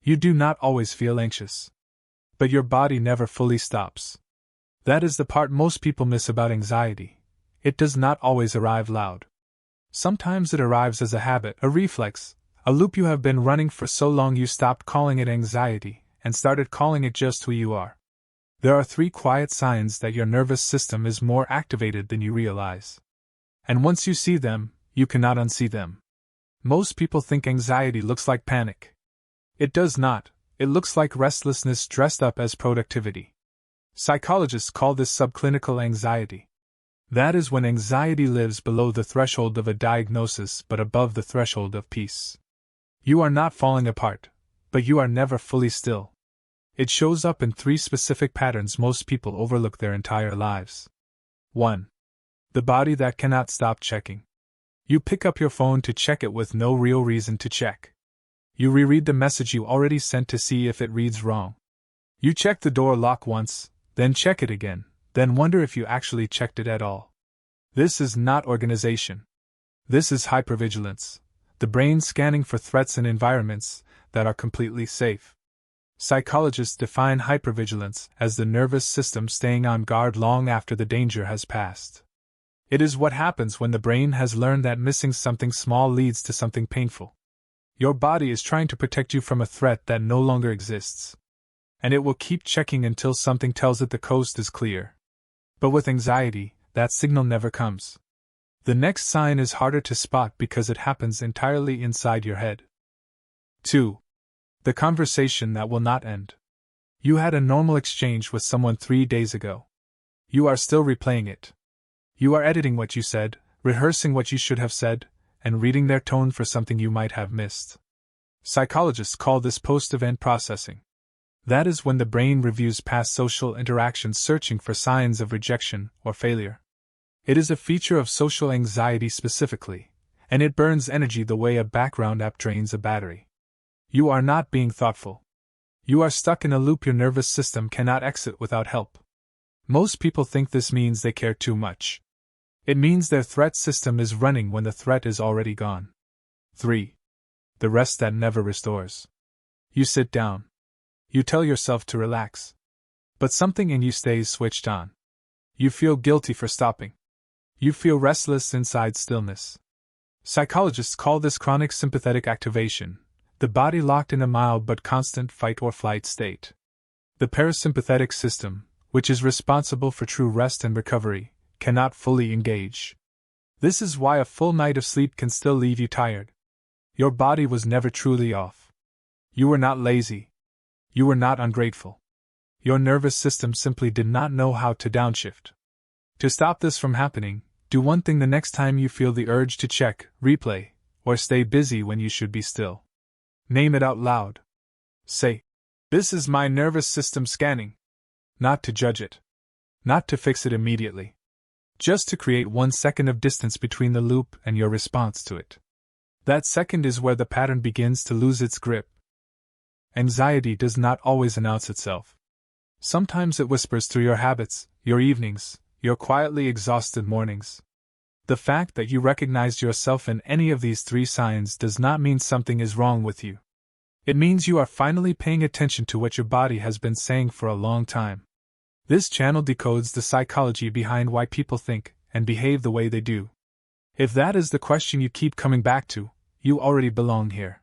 You do not always feel anxious. But your body never fully stops. That is the part most people miss about anxiety. It does not always arrive loud. Sometimes it arrives as a habit, a reflex, a loop you have been running for so long you stopped calling it anxiety and started calling it just who you are. There are 3 quiet signs that your nervous system is more activated than you realize. And once you see them, you cannot unsee them. Most people think anxiety looks like panic. It does not. It looks like restlessness dressed up as productivity. Psychologists call this subclinical anxiety. That is when anxiety lives below the threshold of a diagnosis but above the threshold of peace. You are not falling apart, but you are never fully still. It shows up in 3 specific patterns most people overlook their entire lives. 1. The body that cannot stop checking. You pick up your phone to check it with no real reason to check. You reread the message you already sent to see if it reads wrong. You check the door lock once, then check it again, then wonder if you actually checked it at all. This is not organization. This is hypervigilance, the brain scanning for threats in environments that are completely safe. Psychologists define hypervigilance as the nervous system staying on guard long after the danger has passed. It is what happens when the brain has learned that missing something small leads to something painful. Your body is trying to protect you from a threat that no longer exists. And it will keep checking until something tells it the coast is clear. But with anxiety, that signal never comes. The next sign is harder to spot because it happens entirely inside your head. 2. The conversation that will not end. You had a normal exchange with someone 3 days ago. You are still replaying it. You are editing what you said, rehearsing what you should have said, and reading their tone for something you might have missed. Psychologists call this post-event processing. That is when the brain reviews past social interactions searching for signs of rejection or failure. It is a feature of social anxiety specifically, and it burns energy the way a background app drains a battery. You are not being thoughtful. You are stuck in a loop your nervous system cannot exit without help. Most people think this means they care too much. It means their threat system is running when the threat is already gone. 3. The rest that never restores. You sit down. You tell yourself to relax. But something in you stays switched on. You feel guilty for stopping. You feel restless inside stillness. Psychologists call this chronic sympathetic activation, the body locked in a mild but constant fight or flight state. The parasympathetic system, which is responsible for true rest and recovery, cannot fully engage. This is why a full night of sleep can still leave you tired. Your body was never truly off. You were not lazy. You were not ungrateful. Your nervous system simply did not know how to downshift. To stop this from happening, do one thing the next time you feel the urge to check, replay, or stay busy when you should be still. Name it out loud. Say, "This is my nervous system scanning." Not to judge it. Not to fix it immediately. Just to create 1 second of distance between the loop and your response to it. That second is where the pattern begins to lose its grip. Anxiety does not always announce itself. Sometimes it whispers through your habits, your evenings, your quietly exhausted mornings. The fact that you recognized yourself in any of these 3 signs does not mean something is wrong with you. It means you are finally paying attention to what your body has been saying for a long time. This channel decodes the psychology behind why people think and behave the way they do. If that is the question you keep coming back to, you already belong here.